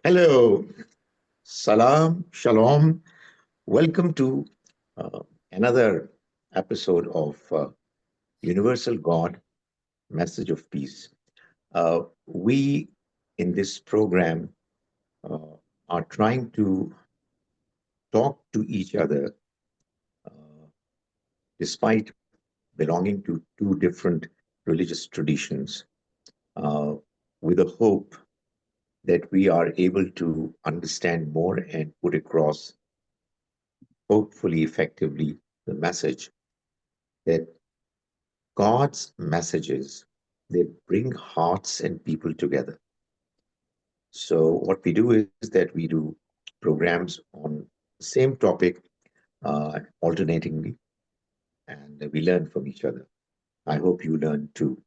Hello, salam, shalom. Welcome to uh, another episode of Universal God Message of Peace. We in this program uh, are trying to talk to each other uh, despite belonging to two different religious traditions uh, with a hope that we are able to understand more and put across, hopefully effectively, the message that God's messages, they bring hearts and people together. So what we do is that we do programs on the same topic alternatingly, and we learn from each other. I hope you learn too.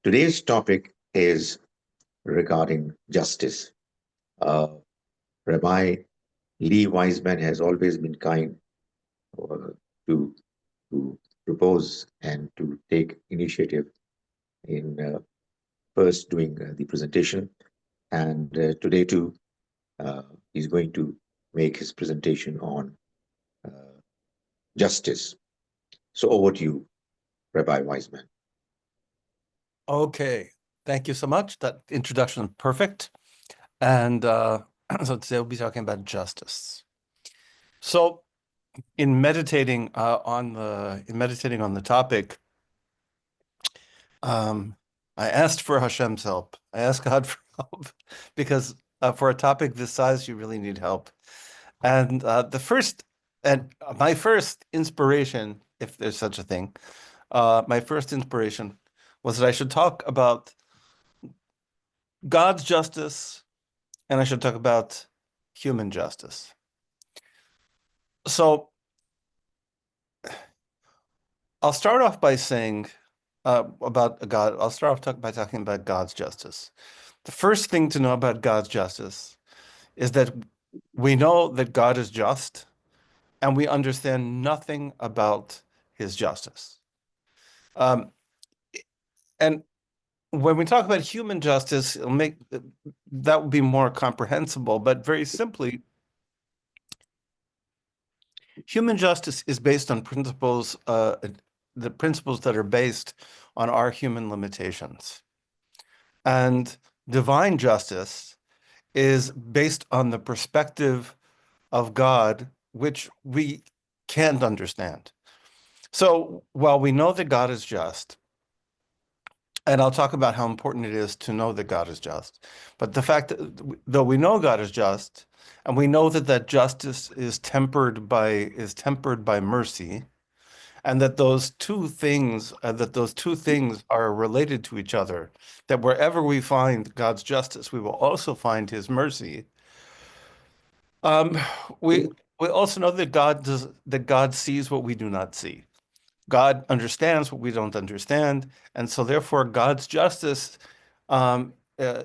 Today's topic is regarding justice. Uh, Rabbi Lee Wiseman has always been kind uh, to to propose and to take initiative in first doing the presentation. And today, too, uh, he's going to make his presentation on uh, justice. So, over to you, Rabbi Wiseman. Okay, thank you so much. That introduction is perfect. And so today we'll be talking about justice. So in meditating on the topic, I asked for Hashem's help. I asked God for help because for a topic this size, you really need help. And my first inspiration, if there's such a thing, my first inspiration was that I should talk about God's justice and I should talk about human justice. So I'll start off by saying about God. I'll start off by talking about God's justice. The first thing to know about God's justice is that we know that God is just, and we understand nothing about his justice. Um, and when we talk about human justice, it'll make that would be more comprehensible. But very simply, human justice is based on principles, the principles that are based on our human limitations. And divine justice is based on the perspective of God, which we can't understand. So while we know that God is just, and I'll talk about how important it is to know that God is just, but the fact that though we know God is just, and we know that that justice is tempered by mercy, and that those two things are related to each other, that wherever we find God's justice, we will also find his mercy. Um, we we also know that God sees what we do not see. God understands what we don't understand, and so therefore God's justice um, uh,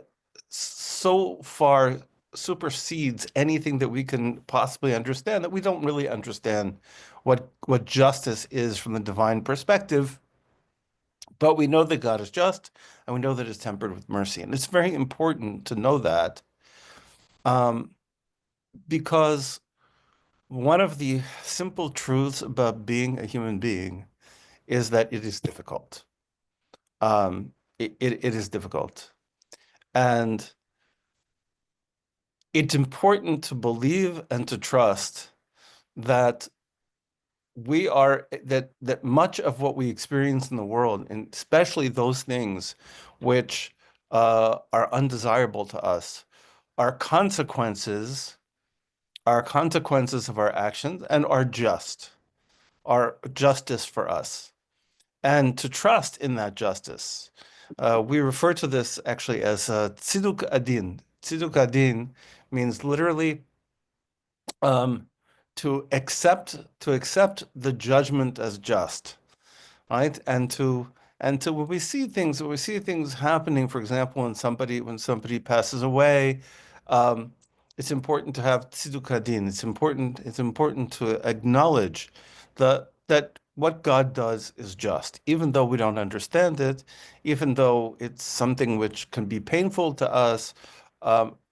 so far supersedes anything that we can possibly understand that we don't really understand what justice is from the divine perspective. But we know that God is just, and we know that it's tempered with mercy, and it's very important to know that um, because one of the simple truths about being a human being is that it is difficult. It is difficult. And it's important to believe and to trust that that much of what we experience in the world, and especially those things which are undesirable to us, are consequences of our actions and are justice for us. And to trust in that justice. We refer to this actually as tziduk adin. Tziduk adin means literally um, to accept the judgment as just, right? And to when we see things happening, for example, when somebody passes away, um, it's important to have tziduk adin. It's important to acknowledge that what God does is just, even though we don't understand it, even though it's something which can be painful to us.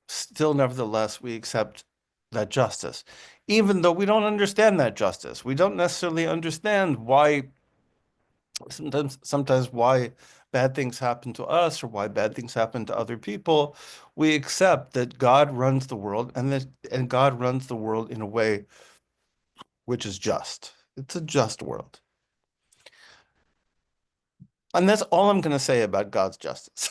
still, nevertheless, we accept that justice, even though we don't understand that justice. We don't necessarily understand why sometimes why bad things happen to us or why bad things happen to other people. We accept that God runs the world and God runs the world in a way which is just. It's a just world. And that's all I'm going to say about God's justice.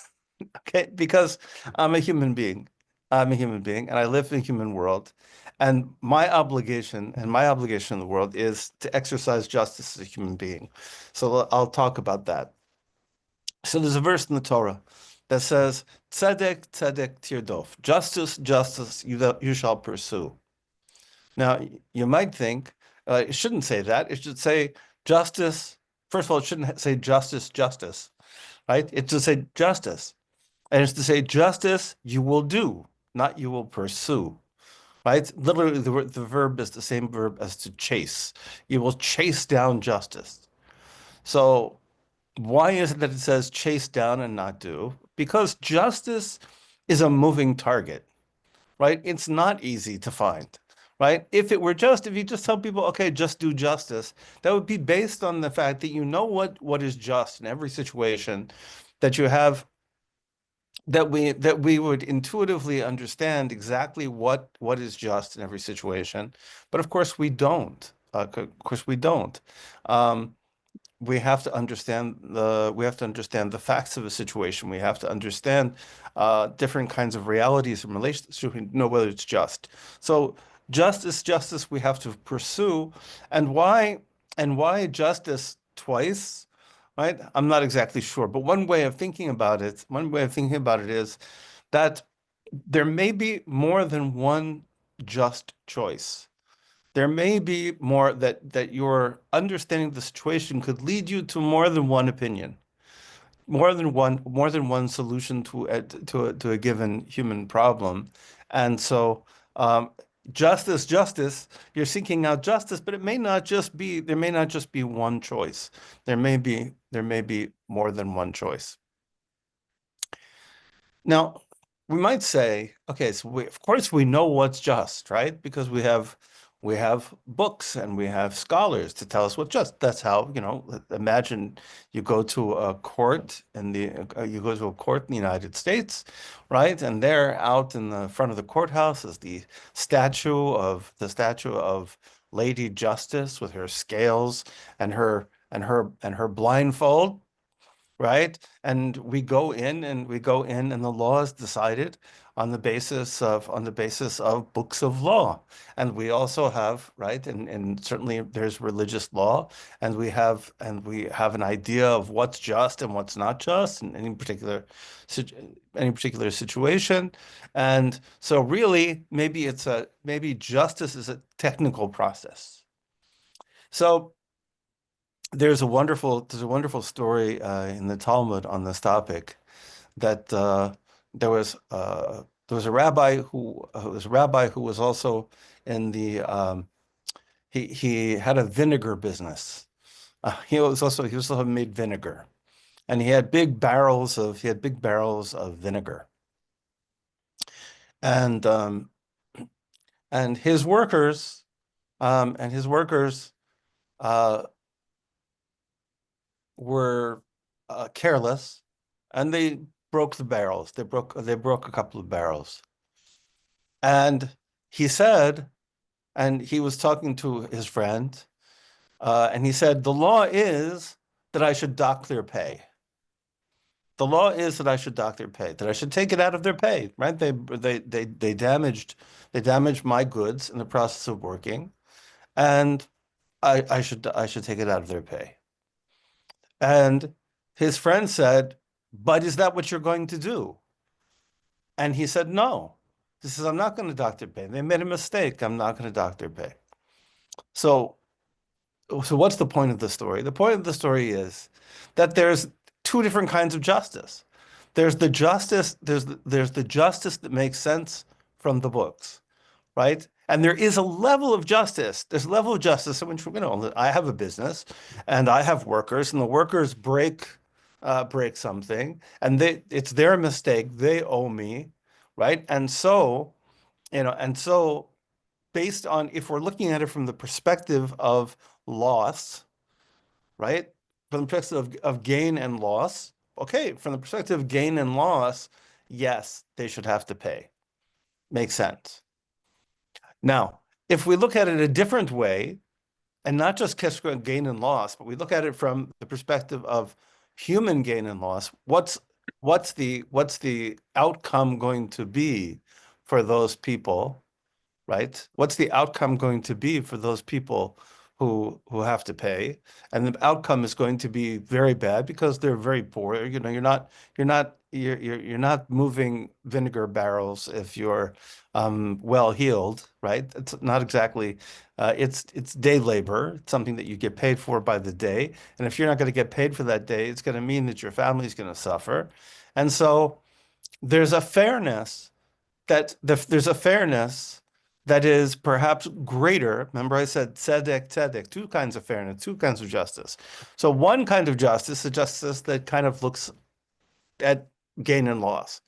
Okay? Because I'm a human being. I'm a human being and I live in a human world. And my obligation in the world is to exercise justice as a human being. So I'll talk about that. So there's a verse in the Torah that says, Tzedek, tzedek tirdof. Justice, justice, you shall pursue. Now, you might think it shouldn't say that. It should say justice. First of all, it shouldn't say justice, justice, right? It should say justice. And it's to say justice you will do, not you will pursue, right? Literally, the verb is the same verb as to chase. You will chase down justice. So why is it that it says chase down and not do? Because justice is a moving target, right? It's not easy to find, right? If you just tell people, okay, just do justice, that would be based on the fact that you know what is just in every situation, that you have that we would intuitively understand exactly what is just in every situation. But of course we don't. Of course we don't. Um, we have to understand the facts of a situation. We have to understand different kinds of realities in relation to know whether it's just. So justice we have to pursue. And why justice twice, right? I'm not exactly sure, but one way of thinking about it is that there may be more than one just choice. There may be more that your understanding of the situation could lead you to more than one opinion, more than one solution to a given human problem. And so justice, you're seeking out justice, but there may not just be one choice. There may be more than one choice. Now, we might say, okay, so of course we know what's just, right? Because we have books and we have scholars to tell us what's just. That's how, imagine you go to a court in the United States, right? And there out in the front of the courthouse is the statue of Lady Justice with her scales and her blindfold, right? And we go in and the law is decided on the basis of books of law. And we also have, right, and certainly there's religious law, and we have an idea of what's just and what's not just in any particular situation. And so really maybe justice is a technical process. So there's a wonderful story in the Talmud on this topic that there was a rabbi who was also in the he had a vinegar business. He also made vinegar, and he had big barrels of vinegar, and and his workers and his workers uh, were careless, and they broke the barrels. They broke a couple of barrels. And he said, and he was talking to his friend, and he said, the law is that I should dock their pay. The law is that I should dock their pay, that I should take it out of their pay, right? They damaged my goods in the process of working, and I should take it out of their pay. And his friend said, but is that what you're going to do? And he said, no. He says, I'm not going to dock their pay. They made a mistake. I'm not going to dock their pay. So, so what's the point of the story? The point of the story is that there's two different kinds of justice. There's the justice that makes sense from the books, right? And there is a level of justice. There's a level of justice in which, I have a business and I have workers, and the workers break something, and it's their mistake. They owe me, right? And so, and so based on, if we're looking at it from the perspective of loss, right? From the perspective of gain and loss, okay, from the perspective of gain and loss, yes, they should have to pay. Makes sense. Now, if we look at it a different way, and not just gain and loss, but we look at it from the perspective of human gain and loss, what's the outcome going to be for those people, right? What's the outcome going to be for those people who have to pay? And the outcome is going to be very bad because they're very poor. You're not moving vinegar barrels if you're well heeled, right? It's not exactly it's day labor. It's something that you get paid for by the day. And if you're not going to get paid for that day, it's going to mean that your family's going to suffer. And so there's a fairness there's a fairness that is perhaps greater. Remember, I said tzedek, tzedek, two kinds of fairness, two kinds of justice. So one kind of justice is justice that kind of looks at gain and loss.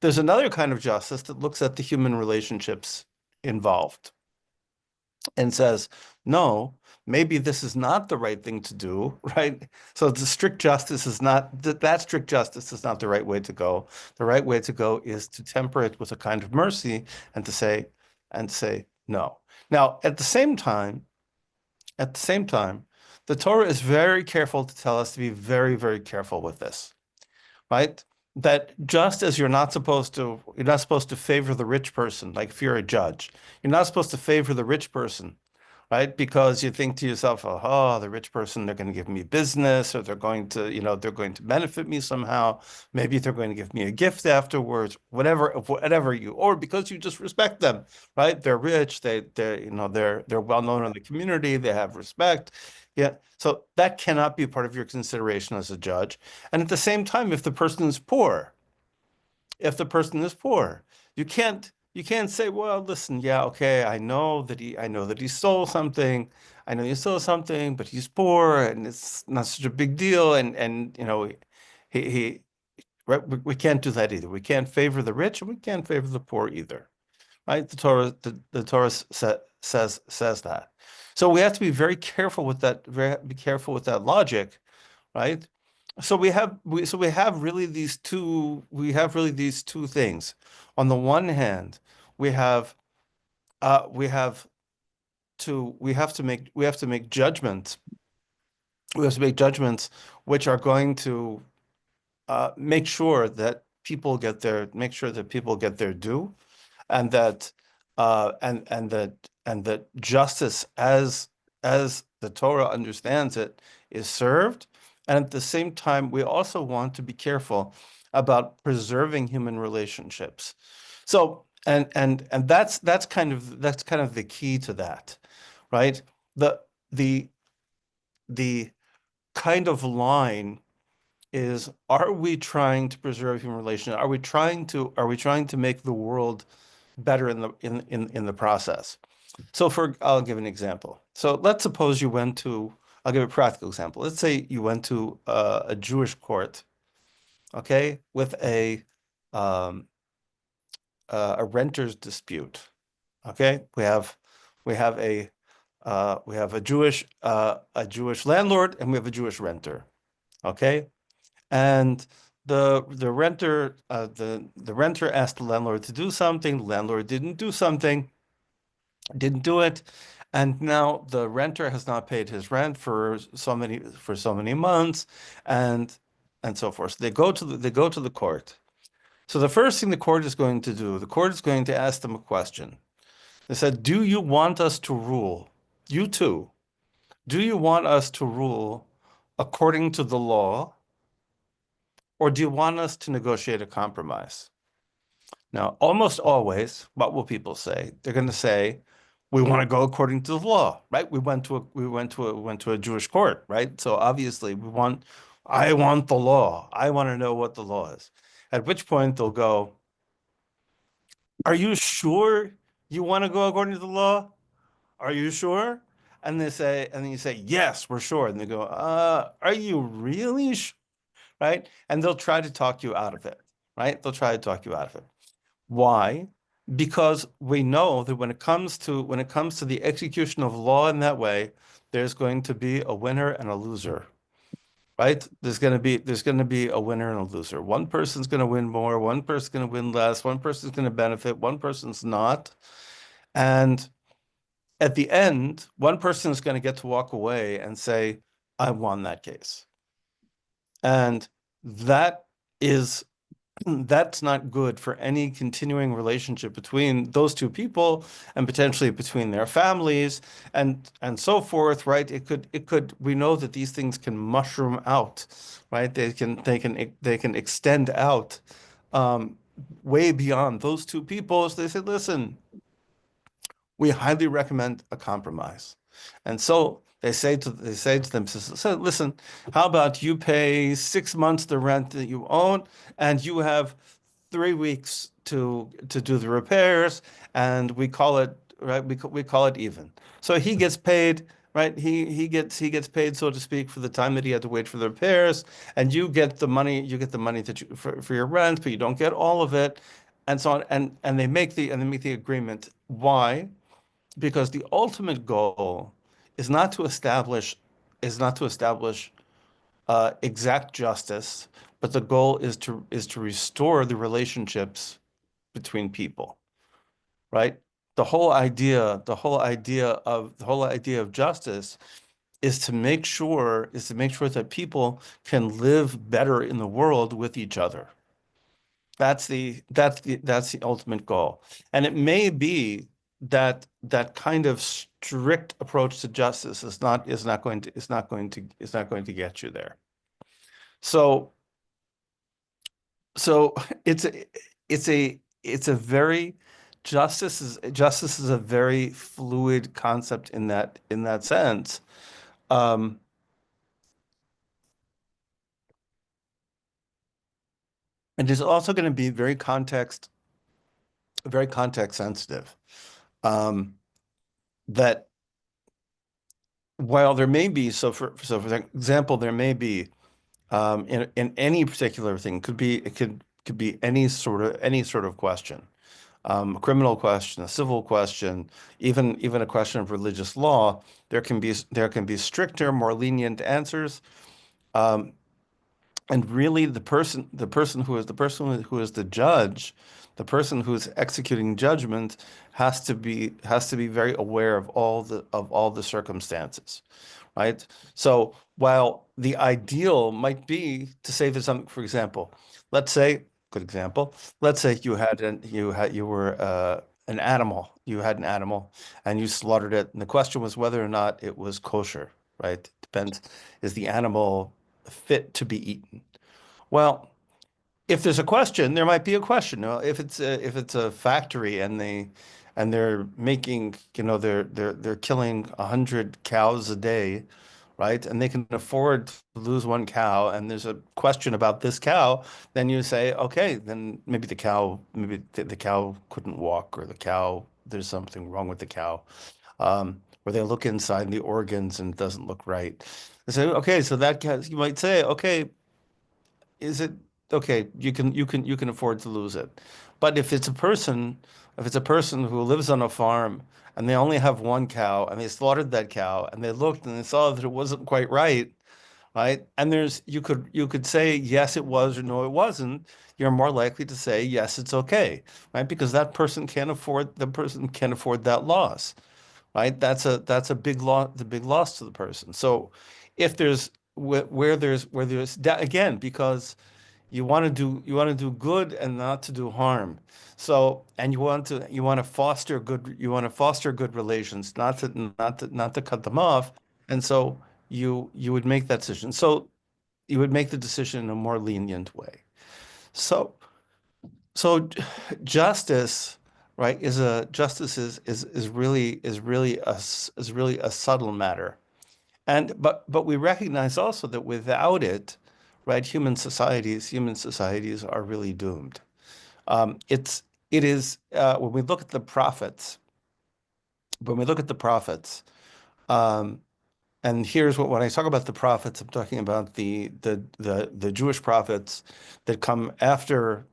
There's another kind of justice that looks at the human relationships involved and says, no, maybe this is not the right thing to do, right? So the strict justice is not that strict justice is not the right way to go. The right way to go is to temper it with a kind of mercy and to say no. Now, at the same time, the Torah is very careful to tell us to be very, very careful with this, right? That just as you're not supposed to favor the rich person, like if you're a judge, you're not supposed to favor the rich person, right? Because you think to yourself, oh, the rich person, they're going to give me business, or they're going to benefit me somehow. Maybe they're going to give me a gift afterwards, or because you just respect them, right? They're rich, they're well known in the community, they have respect. Yeah. So that cannot be part of your consideration as a judge. And at the same time, if the person is poor, you can't say, well, listen, yeah, okay, I know that he stole something. I know he stole something, but he's poor and it's not such a big deal. And he right, we can't do that either. We can't favor the rich and we can't favor the poor either. Right? The Torah says that. So we have to be very careful with that, be careful with that logic, right? So we have really these two things. On the one hand, we have we have to make judgments. We have to make judgments which are going to make sure that people get their due, and that justice as the Torah understands it is served. And at the same time, we also want to be careful about preserving human relationships. So, and that's kind of the key to that, right? The the the kind of line is, are we trying to preserve human relations? Are we trying to make the world better in the process? So I'll give an example. So let's suppose I'll give a practical example. Let's say you went to a Jewish court, okay, with um, a renter's dispute. Okay, we have a Jewish landlord and we have a Jewish renter. Okay, and the renter asked the landlord to do something. The landlord didn't do it, and now the renter has not paid his rent for so many months, and so forth. So they go to the court. So the first thing the court is going to ask them a question. They said, "Do you want us to rule? You too. Do you want us to rule according to the law, or do you want us to negotiate a compromise?" Now, almost always, what will people say? They're going to say, "We want to go according to the law," right? We went to a Jewish court, right? So obviously, I want the law. I want to know what the law is. At which point they'll go, "Are you sure you want to go according to the law? Are you sure?" And then you say, "Yes, we're sure." And they go, "Are you really sure?" Right? And they'll try to talk you out of it, right? They'll try to talk you out of it. Why? Because we know that when it comes to the execution of law in that way, there's going to be a winner and a loser, right? There's going to be a winner and a loser. One person's going to win more, one person's going to win less, one person's going to benefit, one person's not. And at the end, one person is going to get to walk away and say, I won that case. And that is that's not good for any continuing relationship between those two people and potentially between their families and so forth, right? It could we know that these things can mushroom out, right? They can extend out um, way beyond those two people. So they say, listen, we highly recommend a compromise. And so they say to them, so listen, how about you pay 6 months the rent that you own, and you have 3 weeks to do the repairs, and we call it right. We call it even. So he gets paid. Right, he gets paid, so to speak, for the time that he had to wait for the repairs, and you get the money. You get the money that for your rent, but you don't get all of it, and so on. And they make the agreement. Why? Because the ultimate goal is not to establish is not to establish exact justice, but the goal is to restore the relationships between people, right? The whole idea of justice is to make sure that people can live better in the world with each other. That's the ultimate goal. And it may be that that kind of strict approach to justice is not going to get you there. So so it's a it's a very justice is a very fluid concept in that sense. Um, and it's also going to be very context sensitive. Um, that while there may be, so for example, there may be in any particular thing, it could be any sort of question, a criminal question, a civil question, even a question of religious law. There can be stricter, more lenient answers. Um, and really, the person who is the judge, the person who is executing judgment has to be very aware of all the circumstances, right? So while the ideal might be to say there's something, for example, let's say, good example, let's say you had an animal and you slaughtered it, and the question was whether or not it was kosher, right? Depends, is the animal fit to be eaten? Well, if there's a question, there might be a question. Well, if it's a factory and they're making, they're killing 100 cows a day, right? And they can afford to lose one cow, and there's a question about this cow, then you say, okay, then maybe the cow couldn't walk, or there's something wrong with the cow. Or they look inside the organs and it doesn't look right. They say, okay, so that cow, you might say, okay, is it okay? You can afford to lose it. But if it's a person who lives on a farm and they only have one cow and they slaughtered that cow and they looked and they saw that it wasn't quite right, right? And you could say yes it was or no it wasn't. You're more likely to say yes it's okay, right? Because the person can't afford that loss, right? That's a big loss, the big loss to the person. So if there's where there's that again, because you want to do good and not to do harm. So, and you want to foster good relations, not to cut them off. And so you would make that decision. So you would make the decision in a more lenient way. So so justice, right, is really a subtle matter. But we recognize also that without it, right, human societies are really doomed. It is when we look at the prophets, um, and here's what when I talk about the prophets, I'm talking about the Jewish prophets that come after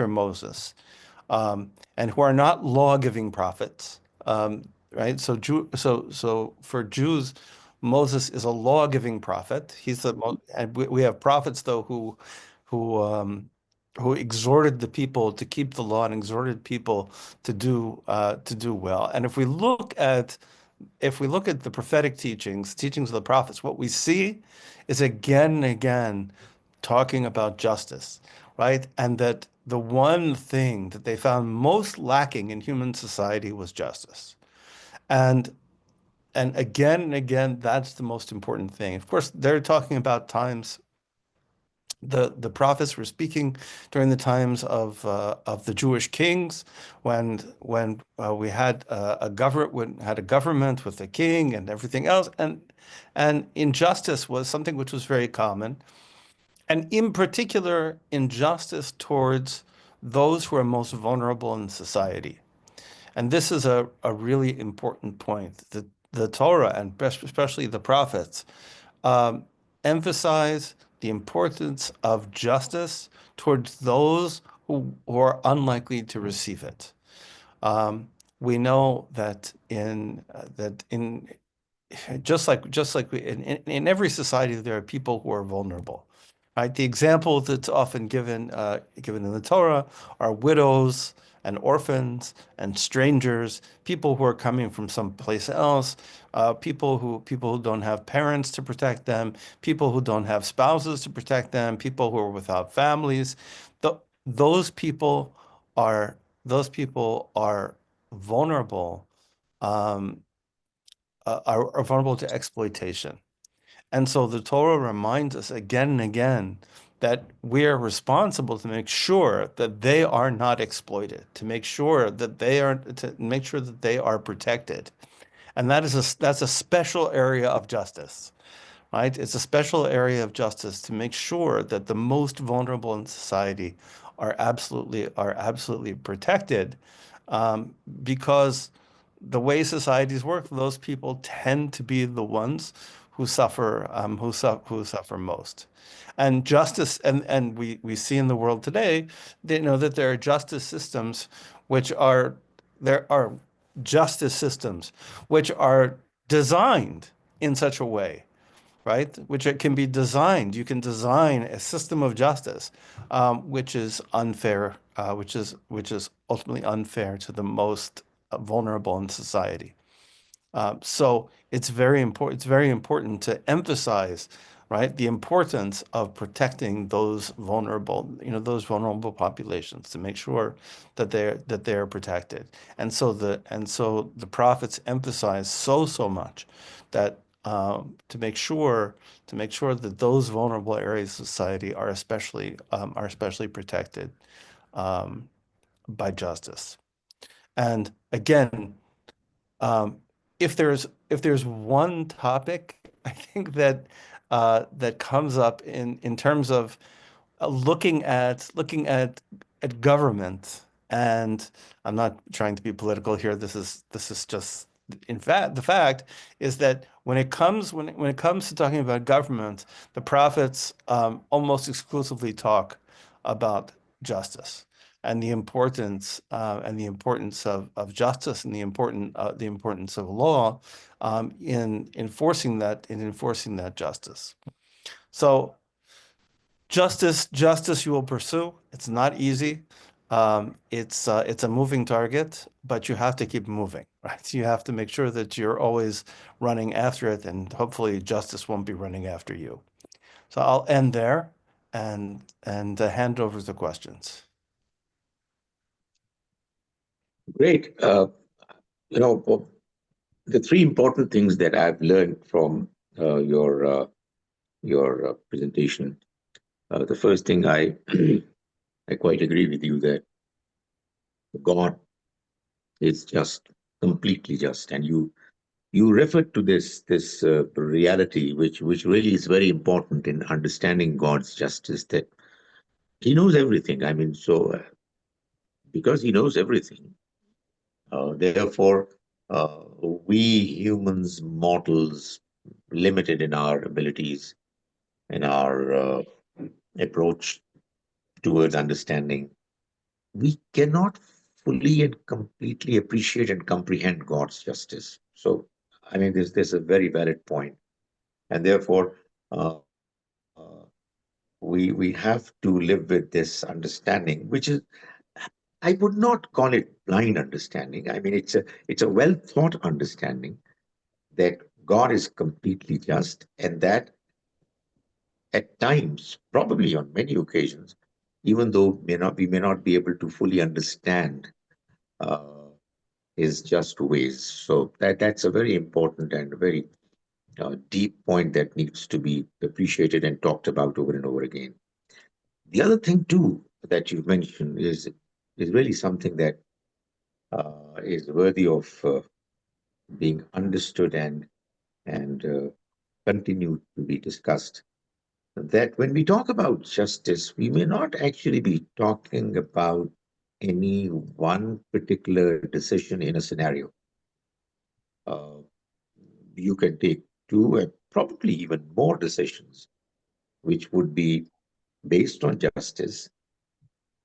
Moses. and who are not law-giving prophets, right? So for Jews, Moses is a law-giving prophet. He's the most, and we have prophets though who um, who exhorted the people to keep the law and exhorted people to do well. And if we look at the prophetic teachings, teachings of the prophets, what we see is again and again talking about justice, right? And that the one thing that they found most lacking in human society was justice. And and again, that's the most important thing. Of course, they're talking about times the prophets were speaking during the times of the Jewish kings, when we had a government had a government with a king and everything else, and injustice was something which was very common, and in particular injustice towards those who are most vulnerable in society. And this is a really important point. The Torah and especially the prophets um, emphasize the importance of justice towards those who are unlikely to receive it. Um, we know that in in every society there are people who are vulnerable, right? The example that's often given in the Torah are widows and orphans and strangers, people who are coming from someplace else, people who don't have parents to protect them, people who don't have spouses to protect them, people who are without families. Th those people are those people are vulnerable, um, are vulnerable to exploitation. And so the Torah reminds us again and again that we are responsible to make sure that they are not exploited, to make sure that they are protected. And that's a special area of justice, right? It's a special area of justice to make sure that the most vulnerable in society are absolutely protected, because the way societies work, those people tend to be the ones who suffer most. And justice, and we see in the world today, they know that there are justice systems which are there are justice systems which are designed in such a way, right? Which it can be designed. You can design a system of justice, which is unfair, which is ultimately unfair to the most vulnerable in society. So it's very important. It's very important to emphasize, right, the importance of protecting those vulnerable populations to make sure that they are protected. And so the prophets emphasize so much that to make sure that those vulnerable areas of society are especially protected um, by justice. And again, um, if there's one topic, I think that comes up in terms of looking at government, and I'm not trying to be political here. This is just in fact the fact is that when it comes to talking about government, the prophets almost exclusively talk about justice and the importance of justice and the importance of law in enforcing that justice. So justice you will pursue. It's not easy. It's a moving target, but you have to keep moving, right? You have to make sure that you're always running after it, and hopefully justice won't be running after you. So I'll end there and hand over the questions. Great. Well, the three important things that I've learned from your presentation. The first thing I quite agree with you that God is just completely just, and you referred to this reality, which really is very important in understanding God's justice. That He knows everything. I mean, so because He knows everything, therefore, we humans, mortals, limited in our abilities and our approach towards understanding, we cannot fully and completely appreciate and comprehend God's justice. So, I mean, there's a very valid point, and therefore, uh, we have to live with this understanding, which is, I would not call it blind understanding. I mean, it's a well thought understanding that God is completely just, and that at times, probably on many occasions, even though we may not be able to fully understand uh, his just ways. So that's a very important and very deep point that needs to be appreciated and talked about over and over again. The other thing too that you mentioned is really something that is worthy of being understood and continue to be discussed. That when we talk about justice, we may not actually be talking about any one particular decision in a scenario. Uh, you can take two and probably even more decisions, which would be based on justice.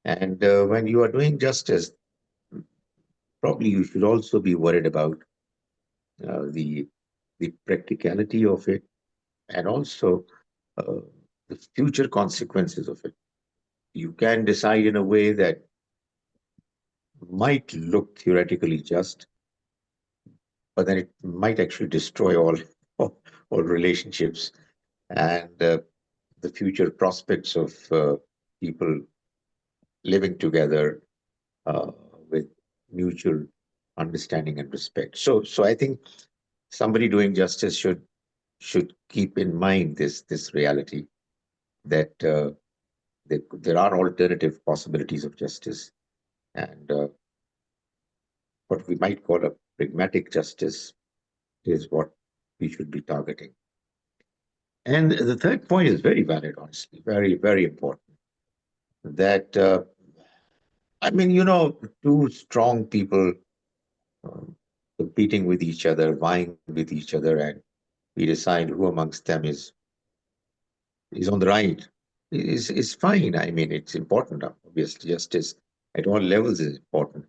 And when you are doing justice, probably you should also be worried about the practicality of it and also uh, the future consequences of it. You can decide in a way that might look theoretically just, but then it might actually destroy all relationships and the future prospects of people living together uh, with mutual understanding and respect. So I think somebody doing justice should keep in mind this reality that there are alternative possibilities of justice, and what we might call a pragmatic justice is what we should be targeting. And the third point is very valid, honestly, very, very important. That, I mean, two strong people um, competing with each other, vying with each other, and we decide who amongst them is on the right is fine. I mean, it's important. Obviously, justice at all levels is important.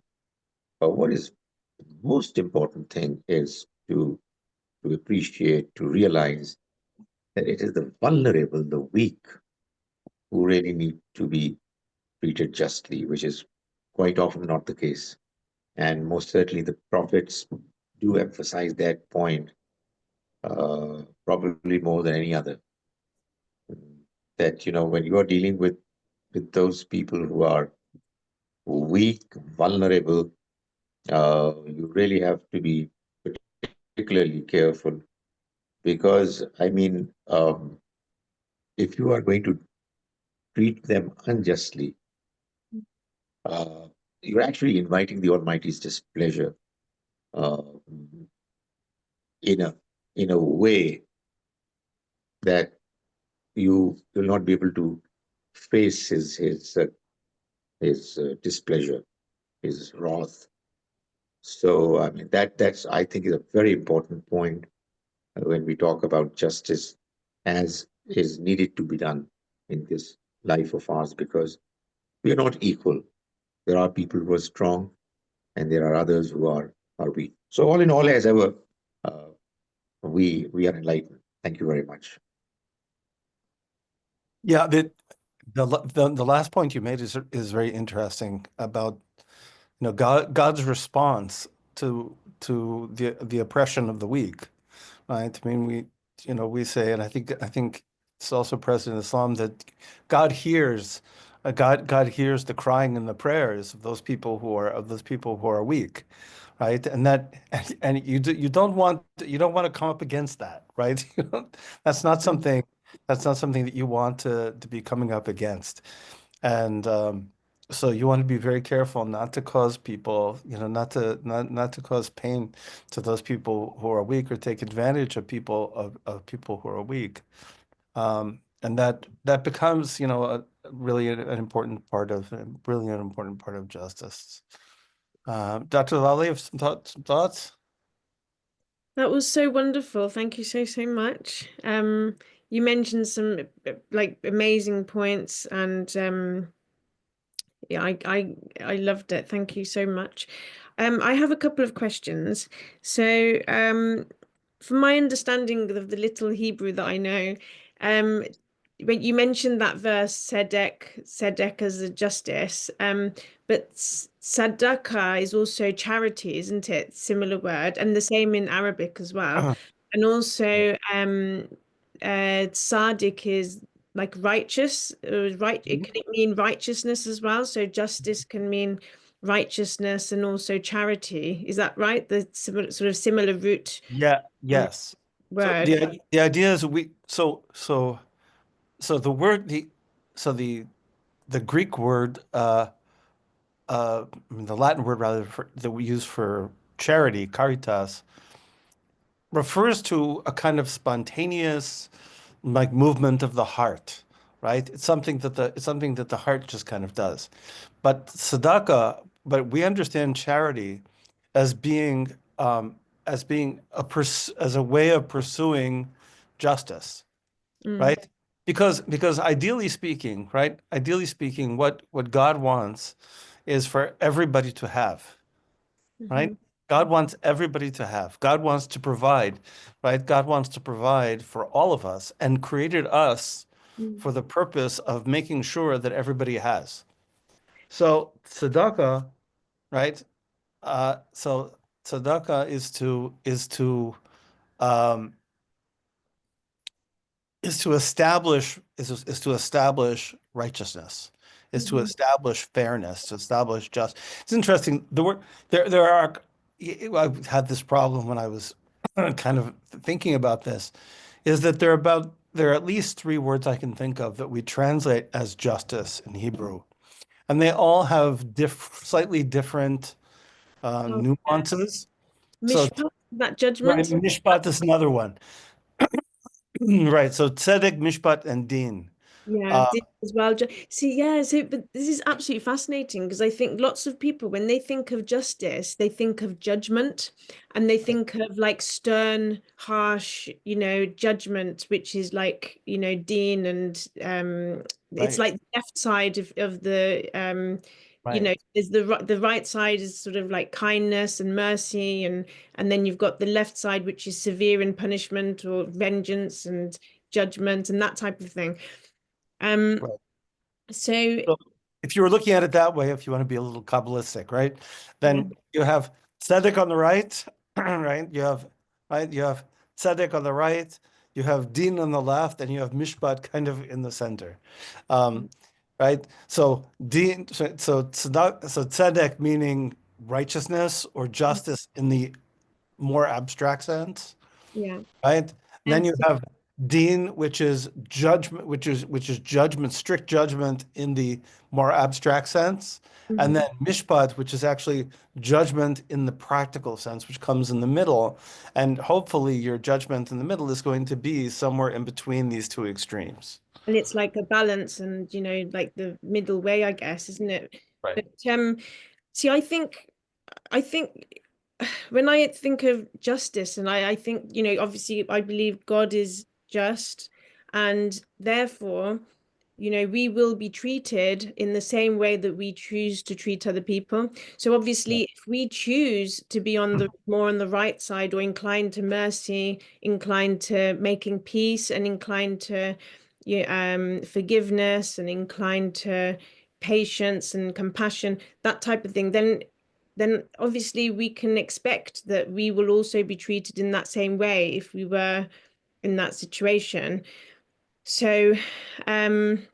But what is the most important thing is to appreciate, to realize that it is the vulnerable, the weak, who really need to be treated justly, which is quite often not the case. And most certainly, the prophets do emphasize that point, probably more than any other. That when you are dealing with those people who are weak, vulnerable, you really have to be particularly careful because I mean, if you are going to treat them unjustly, uh, you're actually inviting the Almighty's displeasure uh, in a way that you will not be able to face his displeasure, his wrath. So I mean that's I think is a very important point when we talk about justice as is needed to be done in this life of ours because we are not equal. There are people who are strong and there are others who are weak. So all in all, as ever, uh, we are enlightened. Thank you very much. Yeah, the last point you made is very interesting about God's response to the oppression of the weak, right? I mean, we say, and I think it's also present in Islam that God hears, God hears the crying and the prayers of those people who are weak, right? And you don't want to come up against that, right? That's not something that's not something that you want to be coming up against. And so you want to be very careful not to cause people, not to cause pain to those people who are weak or take advantage of people who are weak. And that becomes, really an important part of really an important part of justice. Dr. Lally, have some thoughts? That was so wonderful. Thank you so much. You mentioned some like amazing points, and Yeah, I loved it. Thank you so much. I have a couple of questions. So, from my understanding of the little Hebrew that I know, um, when you mentioned that verse, Sedek as a justice, but Sadaka is also charity, isn't it? Similar word, and the same in Arabic as well. And also, Sadiq is like righteous, right? It Mhm. can it mean righteousness as well? So justice can mean righteousness and also charity. Is that right? The sort of similar root Yeah, um, yes. So word. the idea is so the word the Greek word I mean, the Latin word rather that we use for charity, caritas, refers to a kind of spontaneous like movement of the heart, right? It's something that the heart just kind of does. But but we understand charity as being as a way of pursuing justice, Mm, right? Because ideally speaking, right? Ideally speaking, what God wants is for everybody to have, right? mhm, God wants everybody to have. God wants to provide, right? God wants to provide for all of us and created us mm. for the purpose of making sure that everybody has. So tzedakah, right? So tzedakah um, is to establish righteousness, is to Mhm. establish fairness, to establish just. It's interesting. There are. I had this problem when I was kind of thinking about this, is that there are at least three words I can think of that we translate as justice in Hebrew, and they all have slightly different Oh, yeah. nuances. So, Mishpat, that right, judgment. mishpat is another one. Right. So tzedek, mishpat, and din. Yeah, Uh, did as well. See, yeah, so but this is absolutely fascinating because I think lots of people, when they think of justice, they think of judgment and they right. think of like stern, harsh, judgment, which is like, Dean and it's Right. like the left side of the Right. is the right side is sort of like kindness and mercy and then you've got the left side which is severe in punishment or vengeance and judgment and that type of thing. Um, Right. so So if you were looking at it that way, if you want to be a little Kabbalistic, right, yeah, then you have tzedek on the right, right? You have tzedek on the right, you have din on the left, and you have mishpat kind of in the center, um, right? So din, so tzedek meaning righteousness or justice in the more abstract sense, yeah, right? And then you yes, have Dean, which is judgment, which is judgment, strict judgment in the more abstract sense, and then mhm. Mishpat, which is actually judgment in the practical sense, which comes in the middle. And hopefully, your judgment in the middle is going to be somewhere in between these two extremes. And it's like a balance and like the middle way, I guess, isn't it? Right. But see, I think when I think of justice, and I think, obviously I believe God is just, and therefore, we will be treated in the same way that we choose to treat other people. So Yeah. obviously, if we choose to be on the more on the right side or inclined to mercy, inclined to making peace, and inclined to forgiveness, and inclined to patience and compassion, that type of thing, then obviously we can expect that we will also be treated in that same way if we were in that situation. So, um,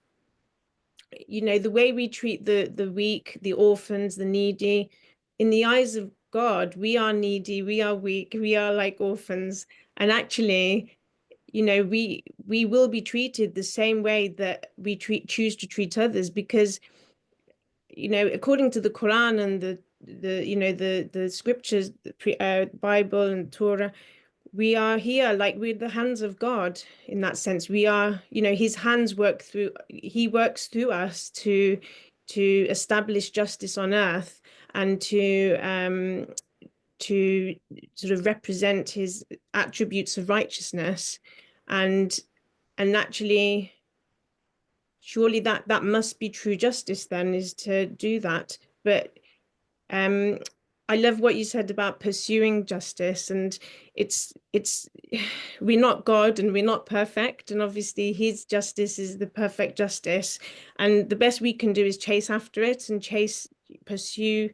the way we treat the weak, the orphans, the needy, in the eyes of God, we are needy, we are weak, we are like orphans. And actually, we will be treated the same way that we choose to treat others because, according to the Quran and the scriptures, the Bible and Torah, we are here like we're the hands of God in that sense. We are, his hands he works through us to establish justice on earth and to sort of represent his attributes of righteousness and naturally surely that must be true justice then, is to do that. But I love what you said about pursuing justice, and it's we're not God and we're not perfect, and obviously his justice is the perfect justice, and the best we can do is chase after it and pursue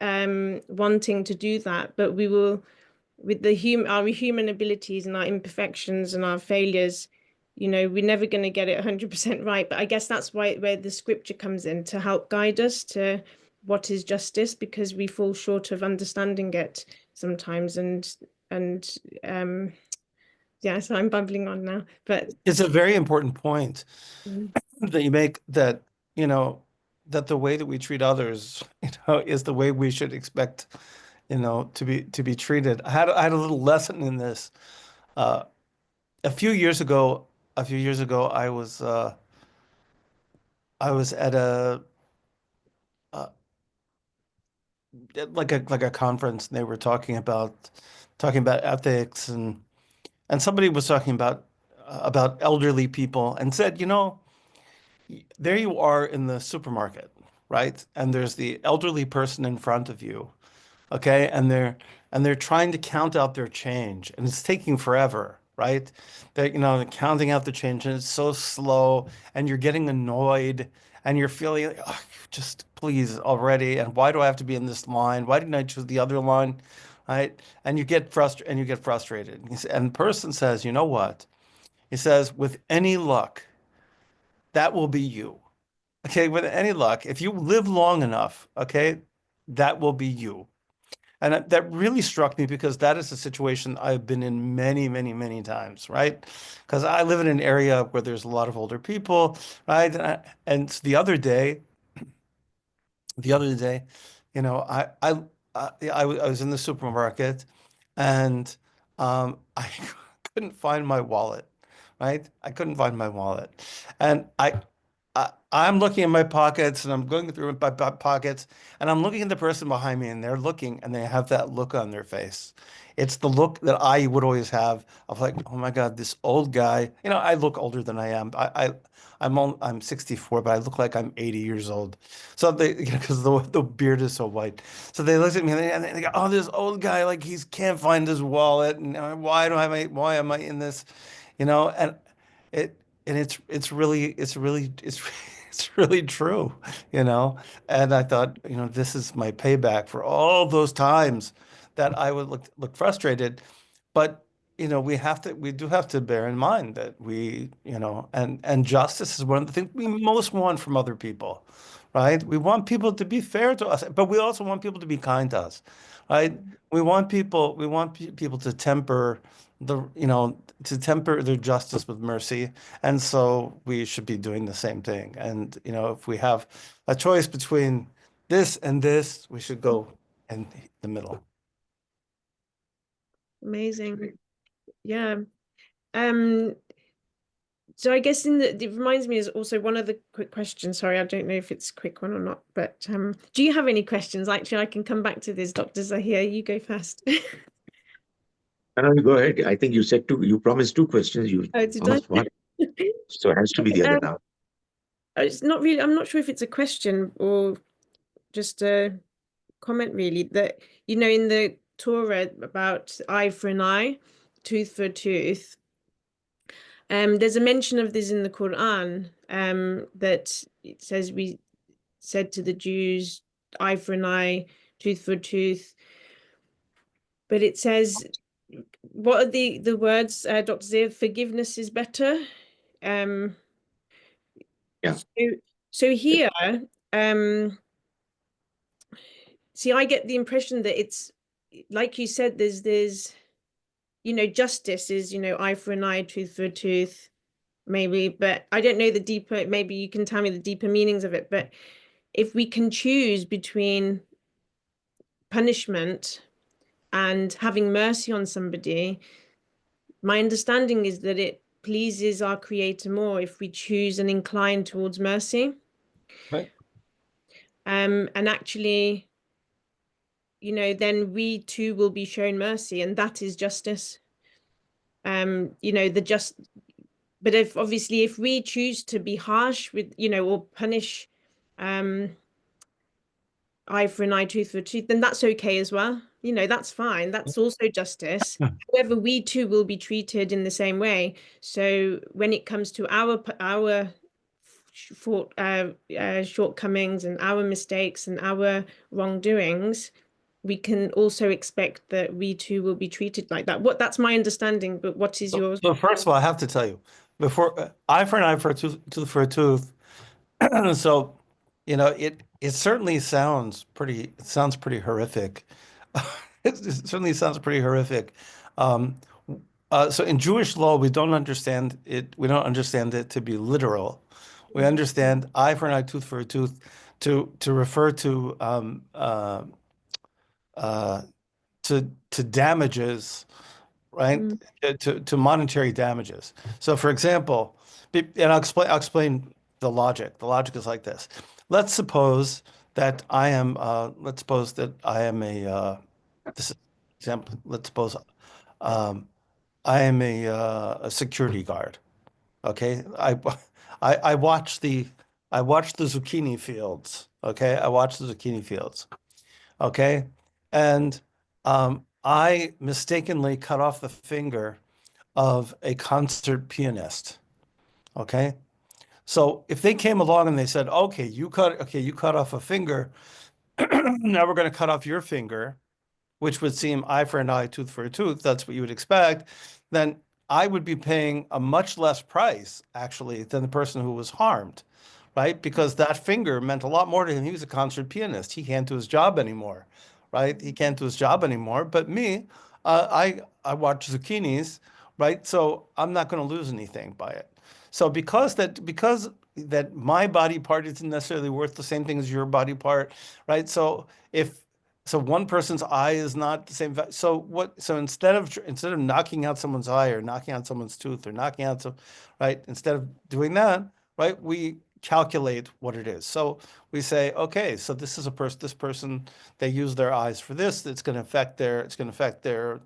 wanting to do that. But we will, with our human abilities and our imperfections and our failures, we're never going to get it 100% right. But I guess that's where the scripture comes in to help guide us to what is justice, because we fall short of understanding it sometimes. And yeah, so I'm bubbling on now, but It's a very important point that you make, that, that the way that we treat others, is the way we should expect, to be treated. I had a little lesson in this. A few years ago, I was at uh, like a conference, and they were talking about ethics, and somebody was talking about elderly people, and said, there you are in the supermarket, right? And there's the elderly person in front of you, okay? And they're trying to count out their change, and it's taking forever, right? They're counting out the change, and it's so slow, and you're getting annoyed, and you're feeling like, oh, just please already, and why do I have to be in this line? Why didn't I choose the other line? Right? And you get frustrated. And the person says, you know what? He says, with any luck, that will be you. Okay, with any luck, if you live long enough, okay, that will be you. And that really struck me, because that is a situation I've been in many, many, many times, right? Because I live in an area where there's a lot of older people, right? And the other day, I was in the supermarket, and I couldn't find my wallet, right? I couldn't find my wallet, and I'm looking in my pockets, and I'm going through my pockets, and I'm looking at the person behind me, and they're looking, and they have that look on their face. It's the look that I would always have, of like, oh my God, this old guy. I look older than I am. I'm 64, but I look like I'm 80 years old. So they, because the beard is so white. So they look at me, and they go, oh, this old guy, like, he can't find his wallet, and why am I in this? And it it's it's really true, you know. And I thought, this is my payback for all those times that I would look frustrated. But we do have to bear in mind that and justice is one of the things we most want from other people, right? We want people to be fair to us, but we also want people to be kind to us, right? We want people to temper their justice with mercy. And so we should be doing the same thing. And, if we have a choice between this and this, we should go in the middle. amazing. Yeah. Um, so I guess it reminds me, is also one other quick question. Sorry, I don't know if it's a quick one or not, but do you have any questions? Actually, I can come back to this, Dr. Zahir. You go first. Go ahead. I think you said two. You promised two questions. You Oh, did I? asked one, so it has to be the other Um, now. it's not really, I'm not sure if it's a question or just a comment, really, that, in the Torah about eye for an eye, tooth for a tooth. There's a mention of this in the Quran, that it says, we said to the Jews, eye for an eye, tooth for a tooth. But it says, what are the words, Dr. Zia? Forgiveness is better. Um, Yeah. so here, see, I get the impression that it's like you said, there's justice is, eye for an eye, tooth for a tooth, maybe, but I don't know the deeper, maybe you can tell me the deeper meanings of it. But if we can choose between punishment and having mercy on somebody, my understanding is that it pleases our Creator more if we choose and incline towards mercy. Right. And actually, then we too will be shown mercy, and that is justice. The just but if obviously if we choose to be harsh with, or punish eye for an eye, tooth for a tooth, then that's okay as well. That's fine. That's also justice. However, we too will be treated in the same way. So when it comes to our shortcomings and our mistakes and our wrongdoings, we can also expect that we too will be treated like that. That's my understanding, but what is yours? So first of all, I have to tell you, before eye for an eye for a tooth for a tooth. So, it certainly sounds pretty. It sounds pretty horrific. It certainly sounds pretty horrific. Um, so in Jewish law, we don't understand it. We don't understand it to be literal. We understand eye for an eye, tooth for a tooth, to refer uh, to damages, right? Mm. To monetary damages. So, for example, and I'll explain the logic. The logic is like this. Let's suppose that I am. Let's suppose that I am a. This is example. Let's suppose um, I am a security guard. Okay, I watch the zucchini fields. Okay, I watch the zucchini fields. Okay, and I mistakenly cut off the finger of a concert pianist. Okay, so if they came along and they said, you cut off a finger, now we're going to cut off your finger, which would seem eye for an eye, tooth for a tooth, that's what you would expect, then I would be paying a much less price, actually, than the person who was harmed, right? Because that finger meant a lot more to him. He was a concert pianist. He can't do his job anymore, right? He can't do his job anymore. But me, I watch zucchinis, right? So I'm not going to lose anything by it. So because that my body part isn't necessarily worth the same thing as your body part, right? So one person's eye is not the same. So instead of knocking out someone's eye or knocking out someone's tooth or knocking out some, right? Instead of doing that, right? We calculate what it is. So we say, okay, so this person, they use their eyes for this. It's going to affect their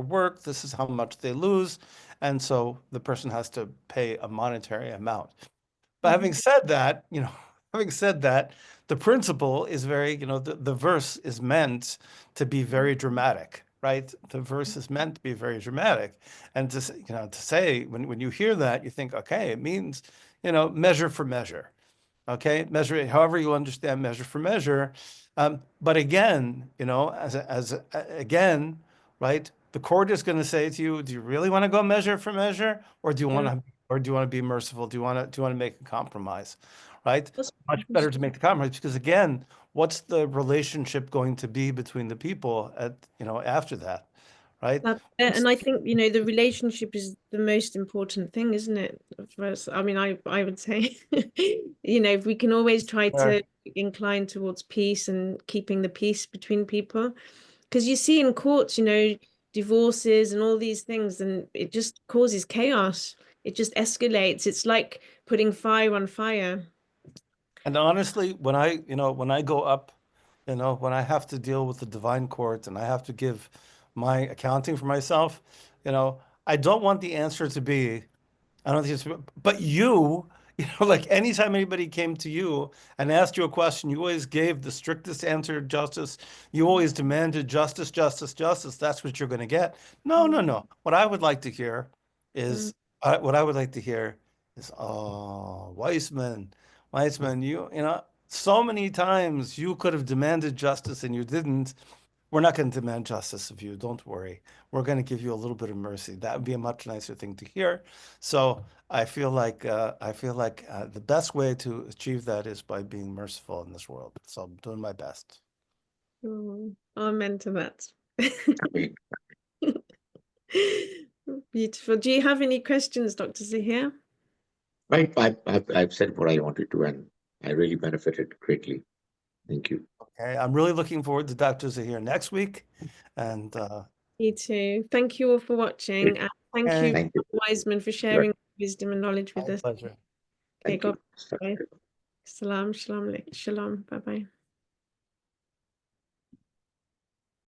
work. This is how much they lose. And so the person has to pay a monetary amount. But having said that, the principle is the verse is meant to be very dramatic, right? The verse is meant to be very dramatic. And to say when you hear that, you think, okay, it means, measure for measure. Okay, measure it however you understand measure for measure. But again, again, right? The court is going to say to you, do you really want to go measure for measure, or do you want to be merciful? Do you want to make a compromise, right? Much better to make the compromise because again, what's the relationship going to be between the people after that, right? That's it. And I think, the relationship is the most important thing, isn't it? For us? I mean, I would say, if we can always try to incline towards peace and keeping the peace between people. Because you see in courts, divorces and all these things, and it just causes chaos. It just escalates. It's like putting fire on fire. And honestly, when I go up, when I have to deal with the divine court and I have to give my accounting for myself, I don't want the answer to be, I don't think it's, but like anytime anybody came to you and asked you a question, you always gave the strictest answer to justice. You always demanded justice, justice, justice. That's what you're going to get. No, no, no. What I would like to hear is, oh, Weissman, so many times you could have demanded justice and you didn't. We're not going to demand justice of you. Don't worry. We're going to give you a little bit of mercy. That would be a much nicer thing to hear. So I feel like the best way to achieve that is by being merciful in this world. So I'm doing my best. Oh, amen to that. Beautiful. Do you have any questions, Dr. Zahir? Right. I've said what I wanted to, and I really benefited greatly. Thank you. Okay. I'm really looking forward to Dr. Zahir next week. And Me too. Thank you all for watching. And thank you, Thank you. Wiseman, for sharing wisdom and knowledge with my us. pleasure. Okay, Thank you. God bless. Salam, shalom, shalom. Bye bye.